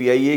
PIA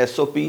SOP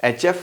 HF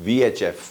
VHF।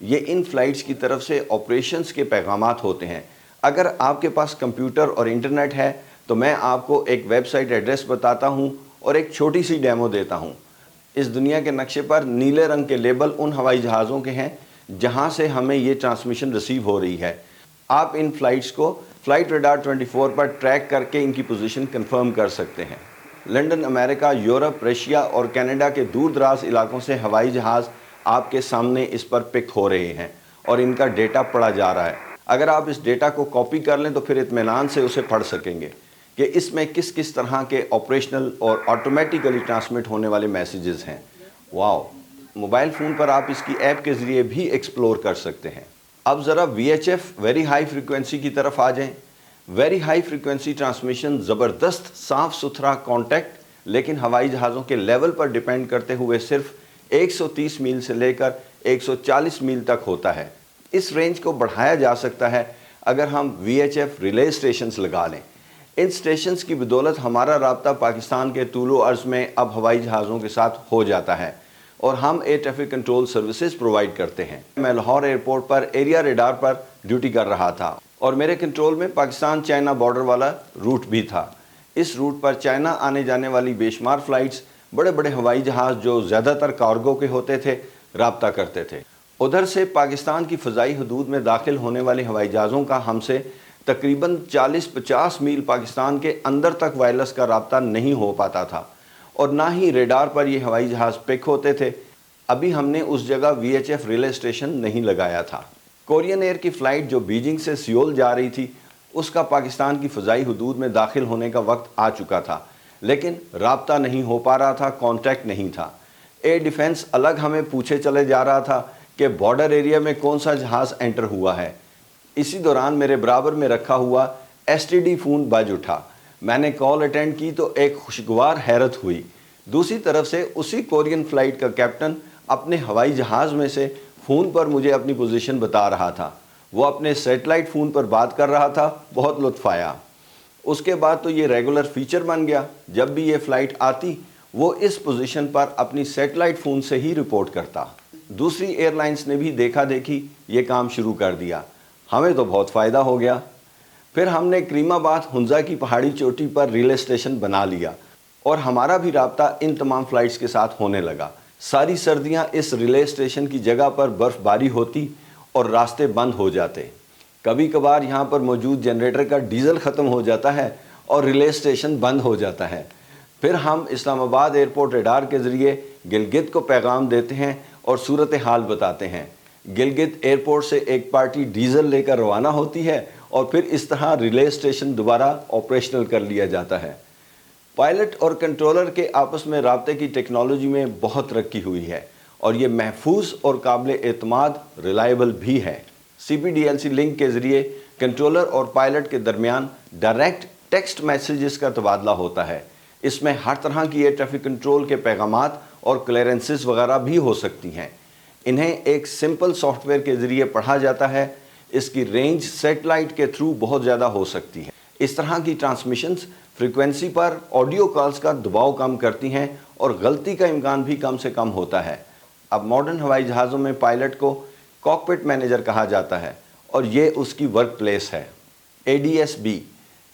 یہ ان flights کی طرف سے آپریشنز کے پیغامات ہوتے ہیں۔ اگر آپ کے پاس کمپیوٹر اور انٹرنیٹ ہے تو میں آپ کو ایک ویب سائٹ ایڈریس بتاتا ہوں اور ایک چھوٹی سی ڈیمو دیتا ہوں۔ اس دنیا کے نقشے پر نیلے رنگ کے لیبل ان ہوائی جہازوں کے ہیں جہاں سے ہمیں یہ ٹرانسمیشن ریسیو ہو رہی ہے۔ آپ ان فلائٹس کو فلائٹ ریڈار 24 پر ٹریک کر کے ان کی پوزیشن کنفرم کر سکتے ہیں۔ لندن، امریکہ، یورپ، رشیا اور کینیڈا کے دور دراز علاقوں سے ہوائی جہاز آپ کے سامنے اس پر پک ہو رہے ہیں اور ان کا ڈیٹا پڑھا جا رہا ہے۔ اگر آپ اس ڈیٹا کو کاپی کر لیں تو پھر اطمینان سے اسے پڑھ سکیں گے کہ اس میں کس کس طرح کے آپریشنل اور آٹومیٹیکلی ٹرانسمٹ ہونے والے میسیجز ہیں۔ واو! موبائل فون پر آپ اس کی ایپ کے ذریعے بھی ایکسپلور کر سکتے ہیں۔ اب ذرا VHF ویری ہائی فریکوینسی کی طرف آ جائیں۔ ویری ہائی فریکوینسی ٹرانسمیشن زبردست صاف ستھرا کانٹیکٹ لیکن ہوائی جہازوں کے لیول پر ڈیپینڈ کرتے ہوئے صرف 130 میل سے لے کر 140 میل تک ہوتا ہے۔ اس رینج کو بڑھایا جا سکتا ہے اگر ہم VHF ریلے اسٹیشنز لگا لیں۔ ان اسٹیشنز کی بدولت ہمارا رابطہ پاکستان کے طول و عرض میں اب ہوائی جہازوں کے ساتھ ہو جاتا ہے اور ہم air traffic control services provide کرتے ہیں۔ میں لاہور ایئرپورٹ پر ایریا ریڈار پر ڈیوٹی کر رہا تھا اور میرے کنٹرول میں پاکستان چائنا بارڈر والا روٹ بھی تھا۔ اس روٹ پر چائنا آنے جانے والی بے شمار فلائٹس بڑے بڑے ہوائی جہاز جو زیادہ تر کارگو کے ہوتے تھے رابطہ کرتے تھے۔ ادھر سے پاکستان کی فضائی حدود میں داخل ہونے والے ہوائی جہازوں کا ہم سے تقریباً 40-50 میل پاکستان کے اندر تک وائرلیس کا رابطہ نہیں ہو پاتا تھا اور نہ ہی ریڈار پر یہ ہوائی جہاز پک ہوتے تھے۔ ابھی ہم نے اس جگہ VHF ریلے اسٹیشن نہیں لگایا تھا۔ کورین ایئر کی فلائٹ جو بیجنگ سے سیول جا رہی تھی اس کا پاکستان کی فضائی حدود میں داخل ہونے کا وقت آ چکا تھا لیکن رابطہ نہیں ہو پا رہا تھا، کانٹیکٹ نہیں تھا۔ ایئر ڈیفنس الگ ہمیں پوچھے چلے جا رہا تھا کہ بارڈر ایریا میں کون سا جہاز انٹر ہوا ہے۔ اسی دوران میرے برابر میں رکھا ہوا STD فون بج اٹھا۔ میں نے کال اٹینڈ کی تو ایک خوشگوار حیرت ہوئی۔ دوسری طرف سے اسی کورین فلائٹ کا کیپٹن اپنے ہوائی جہاز میں سے فون پر مجھے اپنی پوزیشن بتا رہا تھا۔ وہ اپنے سیٹلائٹ فون پر بات کر رہا تھا، بہت لطف آیا۔ اس کے بعد تو یہ ریگولر فیچر بن گیا، جب بھی یہ فلائٹ آتی وہ اس پوزیشن پر اپنی سیٹلائٹ فون سے ہی رپورٹ کرتا۔ دوسری ایئر لائنز نے بھی دیکھا دیکھی یہ کام شروع کر دیا۔ ہمیں تو بہت فائدہ ہو گیا۔ پھر ہم نے کریم آباد ہنزا کی پہاڑی چوٹی پر ریلے اسٹیشن بنا لیا اور ہمارا بھی رابطہ ان تمام فلائٹس کے ساتھ ہونے لگا۔ ساری سردیاں اس ریلے اسٹیشن کی جگہ پر برف باری ہوتی اور راستے بند ہو جاتے۔ کبھی کبھار یہاں پر موجود جنریٹر کا ڈیزل ختم ہو جاتا ہے اور ریلے اسٹیشن بند ہو جاتا ہے۔ پھر ہم اسلام آباد ایئرپورٹ ریڈار کے ذریعے گلگت کو پیغام دیتے ہیں اور صورتحال بتاتے ہیں۔ گلگت ایئرپورٹ سے ایک پارٹی ڈیزل لے کر روانہ ہوتی ہے اور پھر اس طرح ریلے اسٹیشن دوبارہ آپریشنل کر لیا جاتا ہے۔ پائلٹ اور کنٹرولر کے آپس میں رابطے کی ٹیکنالوجی میں بہت ترقی ہوئی ہے اور یہ محفوظ اور قابل اعتماد ریلائبل بھی ہے۔ CPDLC لنک کے ذریعے کنٹرولر اور پائلٹ کے درمیان ڈائریکٹ ٹیکسٹ میسیجز کا تبادلہ ہوتا ہے۔ اس میں ہر طرح کی ایئر ٹریفک کنٹرول کے پیغامات اور کلیئرنسز وغیرہ بھی ہو سکتی ہیں۔ انہیں ایک سمپل سافٹ ویئر کے ذریعے پڑھا جاتا ہے۔ اس کی رینج سیٹلائٹ کے تھرو بہت زیادہ ہو سکتی ہے۔ اس طرح کی ٹرانسمیشنز فریکوینسی پر آڈیو کالز کا دباؤ کم کرتی ہیں اور غلطی کا امکان بھی کم سے کم ہوتا ہے۔ اب ماڈرن ہوائی جہازوں میں پائلٹ کو کاکپٹ مینیجر کہا جاتا ہے اور یہ اس کی ورک پلیس ہے۔ ADS-B،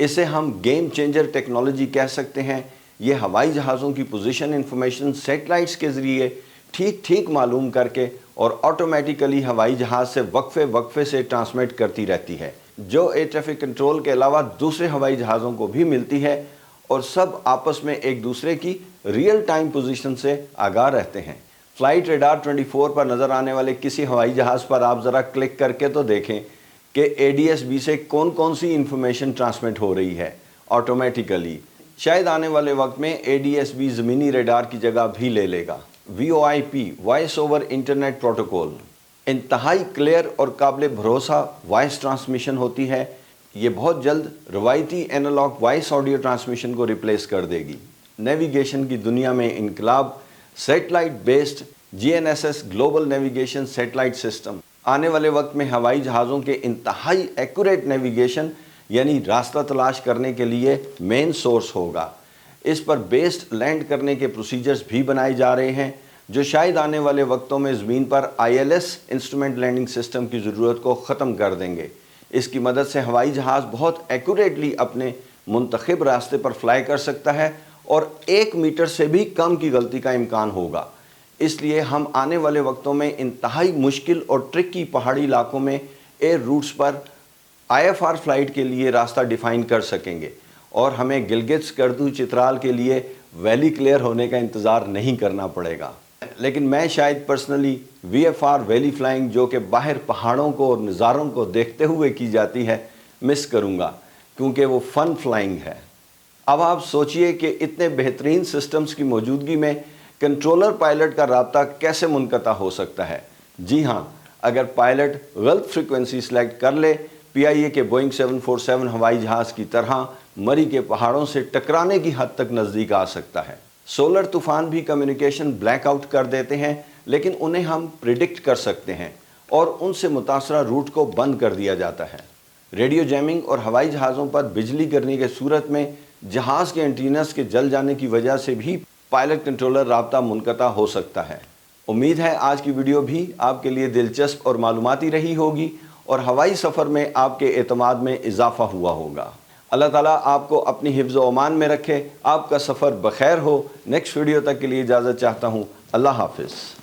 اسے ہم گیم چینجر ٹیکنالوجی کہہ سکتے ہیں۔ یہ ہوائی جہازوں کی پوزیشن انفارمیشن سیٹلائٹس کے ذریعے ٹھیک معلوم کر کے اور آٹومیٹیکلی ہوائی جہاز سے وقفے سے ٹرانسمٹ کرتی رہتی ہے، جو ایئر ٹریفک کنٹرول کے علاوہ دوسرے ہوائی جہازوں کو بھی ملتی ہے اور سب آپس میں ایک دوسرے کی ریئل ٹائم پوزیشن سے آگاہ رہتے ہیں۔ فلائٹ ریڈار 24 پر نظر آنے والے کسی ہوائی جہاز پر آپ ذرا کلک کر کے تو دیکھیں کہ ADS-B سے کون سی انفارمیشن ٹرانسمٹ ہو رہی ہے آٹومیٹیکلی۔ شاید آنے والے وقت میں ADS-B زمینی ریڈار کی جگہ بھی لے لے گا۔ VoIP voice over internet protocol انتہائی کلیئر اور قابل بھروسہ وائس ٹرانسمیشن ہوتی ہے۔ یہ بہت جلد روایتی اینالاگ وائس آڈیو ٹرانسمیشن کو ریپلیس کر دے گی۔ نیویگیشن کی دنیا میں انقلاب، satellite based GNSS global navigation satellite system آنے والے وقت میں ہوائی جہازوں کے انتہائی ایکوریٹ نیویگیشن یعنی راستہ تلاش کرنے کے لیے مین سورس ہوگا۔ اس پر بیسڈ لینڈ کرنے کے پروسیجرز بھی بنائے جا رہے ہیں۔ جو شاید آنے والے وقتوں میں زمین پر ILS انسٹرومنٹ لینڈنگ سسٹم کی ضرورت کو ختم کر دیں گے۔ اس کی مدد سے ہوائی جہاز بہت ایکوریٹلی اپنے منتخب راستے پر فلائی کر سکتا ہے اور 1 میٹر سے بھی کم کی غلطی کا امکان ہوگا۔ اس لیے ہم آنے والے وقتوں میں انتہائی مشکل اور ٹرکی پہاڑی علاقوں میں ایئر روٹس پر IFR فلائٹ کے لیے راستہ ڈیفائن کر سکیں گے، اور ہمیں گلگت سکردو چترال کے لیے ویلی کلیئر ہونے کا انتظار نہیں کرنا پڑے گا۔ لیکن میں شاید پرسنلی VFR ویلی فلائنگ، جو کہ باہر پہاڑوں کو اور نظاروں کو دیکھتے ہوئے کی جاتی ہے، مس کروں گا، کیونکہ وہ فن فلائنگ ہے۔ اب آپ سوچئے کہ اتنے بہترین سسٹمز کی موجودگی میں کنٹرولر پائلٹ کا رابطہ کیسے منقطع ہو سکتا ہے؟ جی ہاں، اگر پائلٹ غلط فریکوینسی سلیکٹ کر لے، PIA کے بوئنگ 747 ہوائی جہاز کی طرح مری کے پہاڑوں سے ٹکرانے کی حد تک نزدیک آ سکتا ہے۔ سولر طوفان بھی کمیونیکیشن بلیک آؤٹ کر دیتے ہیں، لیکن انہیں ہم پریڈکٹ کر سکتے ہیں اور ان سے متاثرہ روٹ کو بند کر دیا جاتا ہے۔ ریڈیو جیمنگ اور ہوائی جہازوں پر بجلی گرنے کے صورت میں جہاز کے اینٹیناز کے جل جانے کی وجہ سے بھی پائلٹ کنٹرولر رابطہ منقطع ہو سکتا ہے۔ امید ہے آج کی ویڈیو بھی آپ کے لیے دلچسپ اور معلوماتی رہی ہوگی اور ہوائی سفر میں آپ کے اعتماد میں اضافہ ہوا ہوگا۔ اللہ تعالیٰ آپ کو اپنی حفظ و امان میں رکھے، آپ کا سفر بخیر ہو۔ نیکسٹ ویڈیو تک کے لیے اجازت چاہتا ہوں۔ اللہ حافظ۔